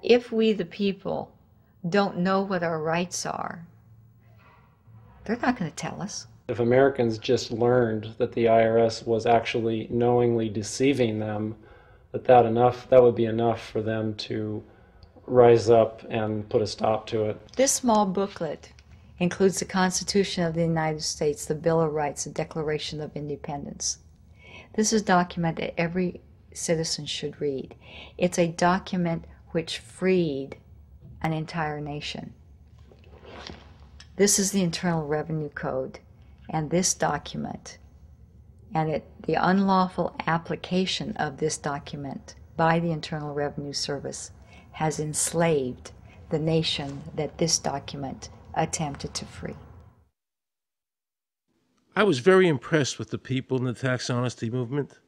if we, the people, don't know what our rights are, they're not going to tell us. If Americans just learned that the IRS was actually knowingly deceiving them, that would be enough for them to rise up and put a stop to it. This small booklet includes the Constitution of the United States, the Bill of Rights, the Declaration of Independence. This is a document that every citizen should read. It's a document which freed an entire nation. This is the Internal Revenue Code, and this document, and the unlawful application of this document by the Internal Revenue Service has enslaved the nation that this document attempted to free. I was very impressed with the people in the tax honesty movement.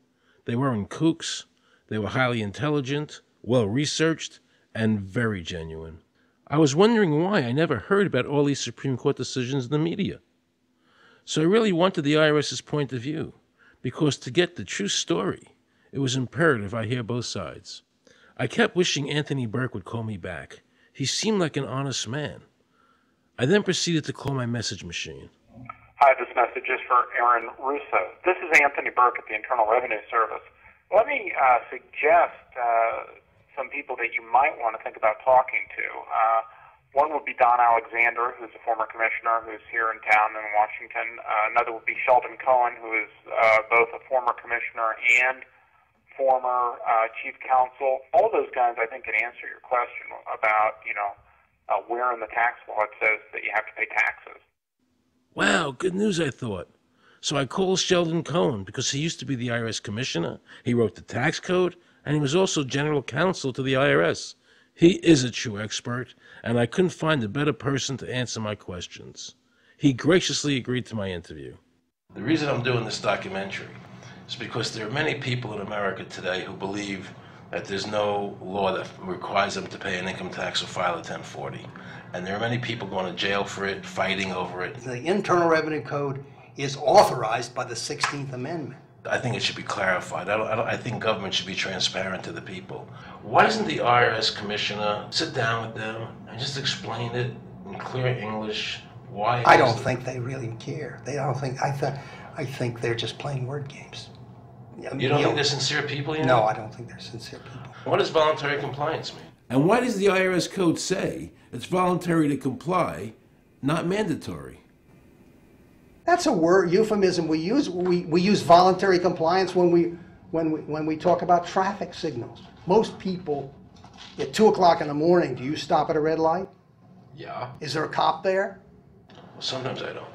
They weren't kooks, they were highly intelligent, well-researched, and very genuine. I was wondering why I never heard about all these Supreme Court decisions in the media. So I really wanted the IRS's point of view, because to get the true story, it was imperative I hear both sides. I kept wishing Anthony Burke would call me back. He seemed like an honest man. I then proceeded to call my message machine. Hi, this message is for Aaron Russo. This is Anthony Burke at the Internal Revenue Service. Let me suggest some people that you might want to think about talking to. One would be Don Alexander, who's a former commissioner who's here in town in Washington. Another would be Sheldon Cohen, who is both a former commissioner and former chief counsel. All those guys, I think, can answer your question about, where in the tax law it says that you have to pay taxes. Wow, good news, I thought. So I called Sheldon Cohen because he used to be the IRS commissioner, he wrote the tax code, and he was also general counsel to the IRS. He is a true expert, and I couldn't find a better person to answer my questions. He graciously agreed to my interview. The reason I'm doing this documentary is because there are many people in America today who believe that there's no law that requires them to pay an income tax or file a 1040. And there are many people going to jail for it, fighting over it. The Internal Revenue Code is authorized by the 16th Amendment. I think it should be clarified. I think government should be transparent to the people. Why doesn't the IRS commissioner sit down with them and just explain it in clear English? Why? I don't think they really care. I think they're just playing word games. You don't think they're sincere people? No, I don't think they're sincere people. What does voluntary compliance mean? And why does the IRS code say it's voluntary to comply, not mandatory? That's a word euphemism we use. We use voluntary compliance when we talk about traffic signals. Most people, at 2 o'clock in the morning, do you stop at a red light? Yeah. Is there a cop there? Well, sometimes I don't.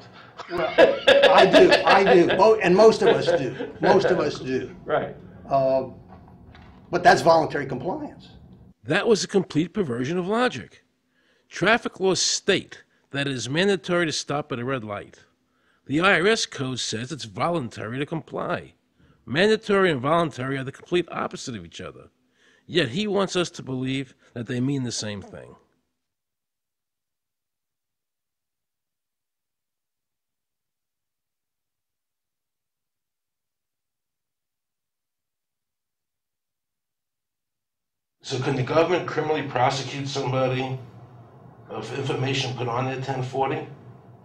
Well, I do, and most of us do. Most of us do. Right. But that's voluntary compliance. That was a complete perversion of logic. Traffic laws state that it is mandatory to stop at a red light. The IRS code says it's voluntary to comply. Mandatory and voluntary are the complete opposite of each other. Yet he wants us to believe that they mean the same thing. So can the government criminally prosecute somebody of information put on their 1040?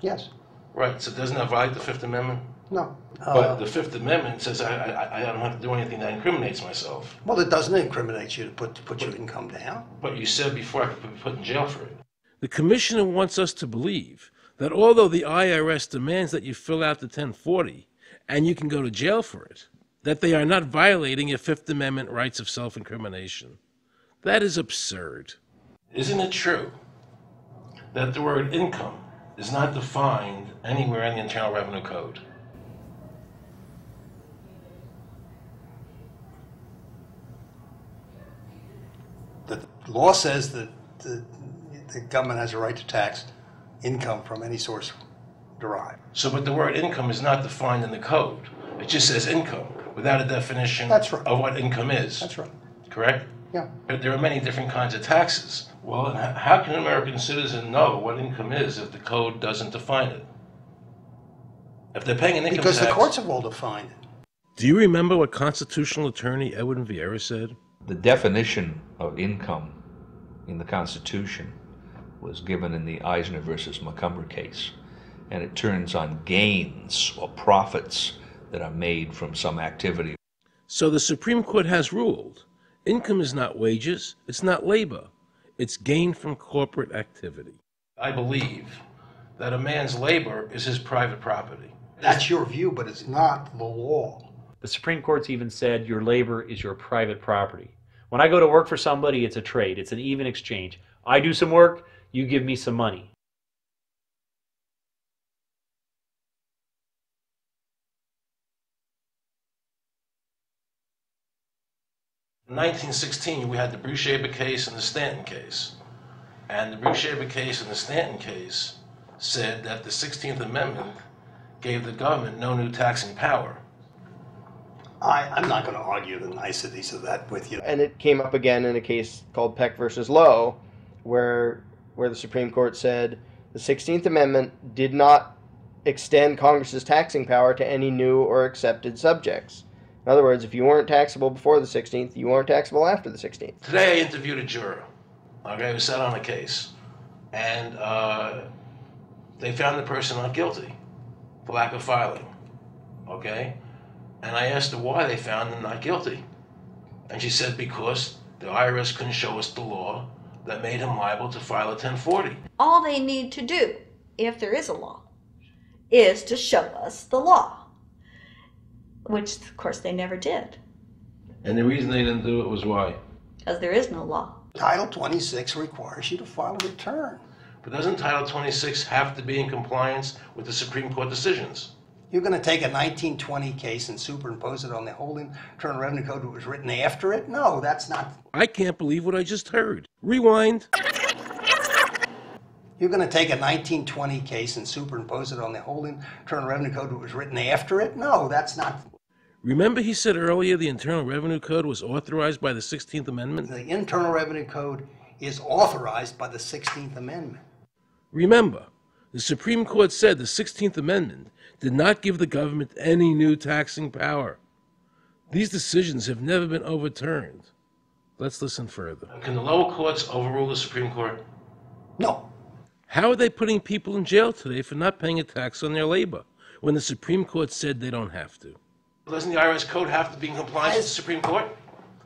Yes. Right, so doesn't that violate the Fifth Amendment? No. But the Fifth Amendment says I don't have to do anything that incriminates myself. Well, it doesn't incriminate you to put your income down. But you said before I could be put in jail for it. The commissioner wants us to believe that although the IRS demands that you fill out the 1040 and you can go to jail for it, that they are not violating your Fifth Amendment rights of self-incrimination. That is absurd. Isn't it true that the word income is not defined anywhere in the Internal Revenue Code? The law says that the government has a right to tax income from any source derived. So, but the word income is not defined in the code. It just says income without a definition That's right. of what income is. That's right. Correct? Yeah. But there are many different kinds of taxes. Well, how can an American citizen know what income is if the code doesn't define it? If they're paying an income Because tax... the courts have all defined it. Do you remember what constitutional attorney Edwin Vieira said? The definition of income in the Constitution was given in the Eisner versus Macomber case, and it turns on gains or profits that are made from some activity. So the Supreme Court has ruled income is not wages, it's not labor, it's gain from corporate activity. I believe that a man's labor is his private property. That's your view, but it's not the law. The Supreme Court's even said your labor is your private property. When I go to work for somebody, it's a trade. It's an even exchange. I do some work, you give me some money. In 1916, we had the Bruchaber case and the Stanton case. And the Bruchaber case and the Stanton case said that the 16th Amendment gave the government no new taxing power. I'm not going to argue the niceties of that with you. And it came up again in a case called Peck versus Lowe, where the Supreme Court said the 16th Amendment did not extend Congress's taxing power to any new or accepted subjects. In other words, if you weren't taxable before the 16th, you weren't taxable after the 16th. Today I interviewed a juror, okay, who sat on a case, and they found the person not guilty for lack of filing, okay? And I asked her why they found him not guilty. And she said because the IRS couldn't show us the law that made him liable to file a 1040. All they need to do, if there is a law, is to show us the law, which of course they never did. And the reason they didn't do it was why? Because there is no law. Title 26 requires you to file a return. But doesn't Title 26 have to be in compliance with the Supreme Court decisions? You're going to take a 1920 case and superimpose it on the whole Internal Revenue Code that was written after it? No, that's not. I can't believe what I just heard. Rewind. You're going to take a 1920 case and superimpose it on the whole Internal Revenue Code that was written after it? No, that's not. Remember he said earlier the Internal Revenue Code was authorized by the 16th Amendment? The Internal Revenue Code is authorized by the 16th Amendment. Remember, the Supreme Court said the 16th Amendment did not give the government any new taxing power. These decisions have never been overturned. Let's listen further. Can the lower courts overrule the Supreme Court? No. How are they putting people in jail today for not paying a tax on their labor when the Supreme Court said they don't have to? Doesn't the IRS code have to be in compliance with the Supreme Court?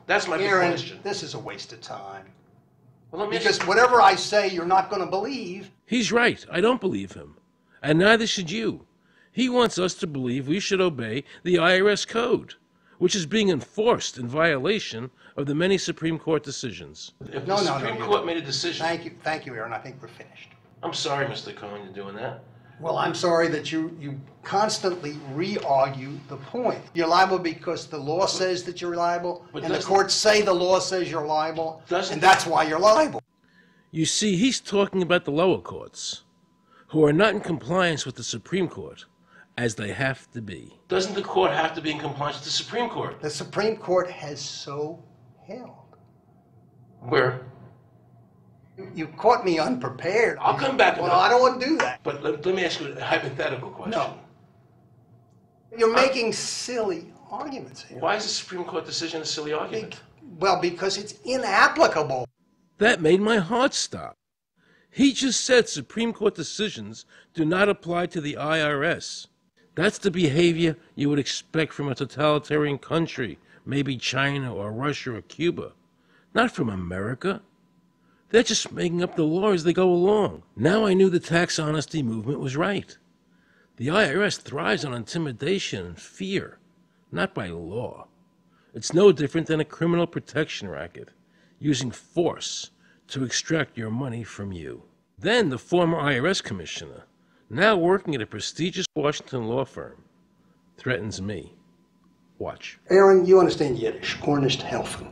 That's my big question. This is a waste of time. Well, because whatever I say, you're not going to believe. He's right. I don't believe him. And neither should you. He wants us to believe we should obey the IRS code, which is being enforced in violation of the many Supreme Court decisions. If the Supreme Court made a decision... Thank you, Aaron. I think we're finished. I'm sorry, Mr. Cohen, you're doing that. Well, I'm sorry that you constantly re-argue the point. You're liable because the law says that you're liable, and the courts say the law says you're liable, and that's why you're liable. You see, he's talking about the lower courts, who are not in compliance with the Supreme Court, as they have to be. Doesn't the court have to be in compliance with the Supreme Court? The Supreme Court has so held. Where? You caught me unprepared. I'll come back. Well, I don't want to do that. But let me ask you a hypothetical question. No. You're making silly arguments here. Why is the Supreme Court decision a silly argument? Well, because it's inapplicable. That made my heart stop. He just said Supreme Court decisions do not apply to the IRS. That's the behavior you would expect from a totalitarian country, maybe China or Russia or Cuba. Not from America. They're just making up the law as they go along. Now I knew the tax honesty movement was right. The IRS thrives on intimidation and fear, not by law. It's no different than a criminal protection racket, using force to extract your money from you. Then the former IRS commissioner, now working at a prestigious Washington law firm, threatens me. Watch. Aaron, you understand Yiddish. Cornish helfen.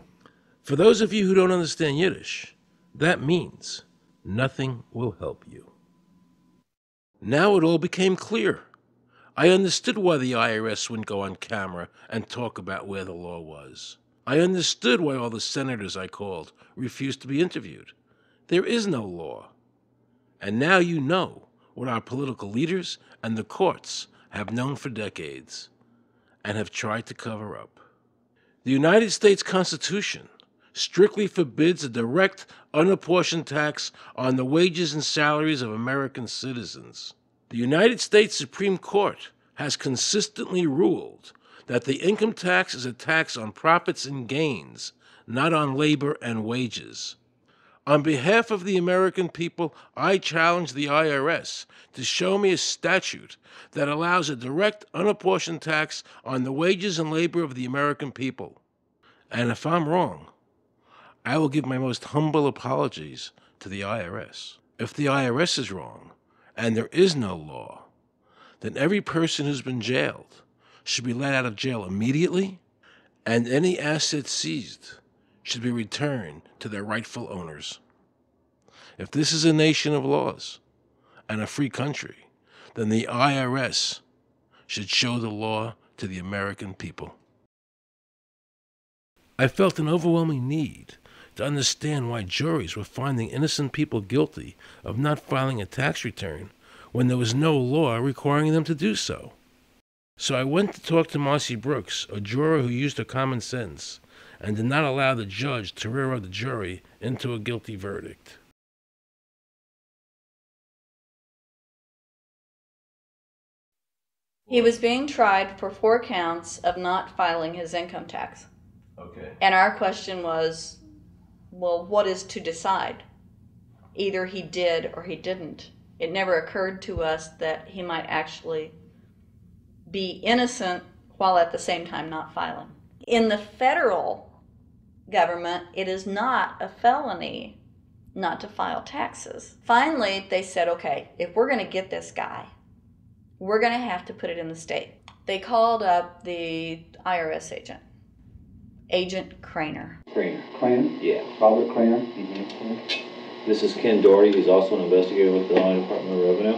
For those of you who don't understand Yiddish, that means nothing will help you. Now it all became clear. I understood why the IRS wouldn't go on camera and talk about where the law was. I understood why all the senators I called refused to be interviewed. There is no law. And now you know what our political leaders and the courts have known for decades and have tried to cover up. The United States Constitution strictly forbids a direct, unapportioned tax on the wages and salaries of American citizens. The United States Supreme Court has consistently ruled that the income tax is a tax on profits and gains, not on labor and wages. On behalf of the American people, I challenge the IRS to show me a statute that allows a direct, unapportioned tax on the wages and labor of the American people. And if I'm wrong, I will give my most humble apologies to the IRS. If the IRS is wrong, and there is no law, then every person who's been jailed should be let out of jail immediately, and any assets seized should be returned to their rightful owners. If this is a nation of laws and a free country, then the IRS should show the law to the American people. I felt an overwhelming need to understand why juries were finding innocent people guilty of not filing a tax return when there was no law requiring them to do so. So I went to talk to Marcy Brooks, a juror who used her common sense and did not allow the judge to railroad the jury into a guilty verdict. He was being tried for 4 counts of not filing his income tax. Okay. And our question was, well, what is to decide? Either he did or he didn't. It never occurred to us that he might actually be innocent while at the same time not filing. In the federal government, it is not a felony not to file taxes. Finally, they said, okay, if we're going to get this guy, we're going to have to put it in the state. They called up the IRS agent, Agent Craner. Craner? Yeah. Robert Craner? Mm-hmm. This is Ken Doherty. He's also an investigator with the Illinois Department of Revenue.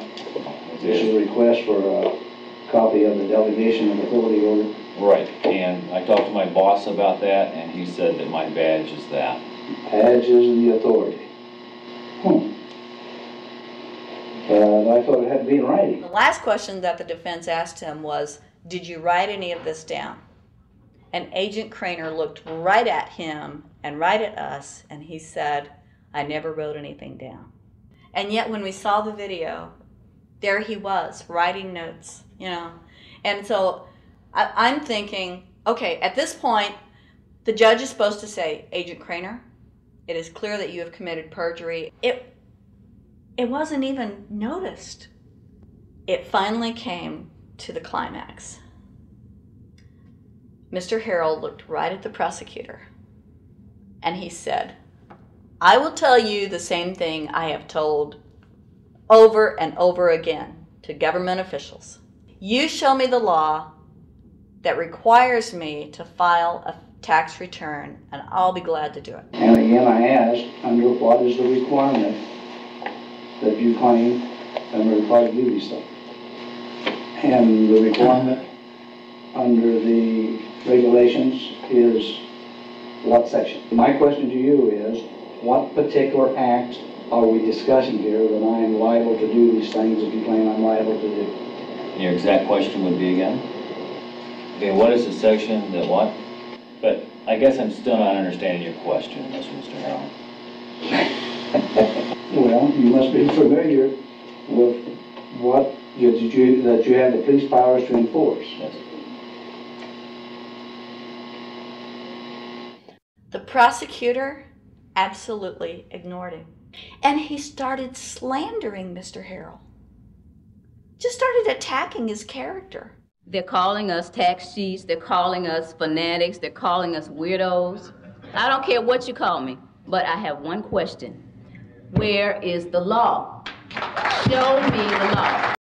This is a request for a copy of the delegation of authority order. Right, and I talked to my boss about that, and he said that my badge is that. Badge is the authority. I thought it had to be in writing. The last question that the defense asked him was, did you write any of this down? And Agent Craner looked right at him and right at us, and he said, I never wrote anything down. And yet when we saw the video, there he was, writing notes, you know. And so I'm thinking, okay, at this point, the judge is supposed to say, Agent Craner, it is clear that you have committed perjury. It wasn't even noticed. It finally came to the climax. Mr. Harrell looked right at the prosecutor, and he said, I will tell you the same thing I have told over and over again to government officials. You show me the law that requires me to file a tax return, and I'll be glad to do it. And again, I asked, under what is the requirement that you claim and are required to do these things? And the requirement under the regulations is what section? My question to you is, what particular act are we discussing here that I am liable to do these things if you claim I'm liable to do? Your exact question would be again? Okay, what is the section that what? But I guess I'm still not understanding your question, Mr. Harrell. Well, you must be familiar with what that you have the police powers to enforce. Yes. The prosecutor absolutely ignored him. And he started slandering Mr. Harrell. Just started attacking his character. They're calling us tax cheats, they're calling us fanatics, they're calling us weirdos. I don't care what you call me, but I have one question. Where is the law? Show me the law.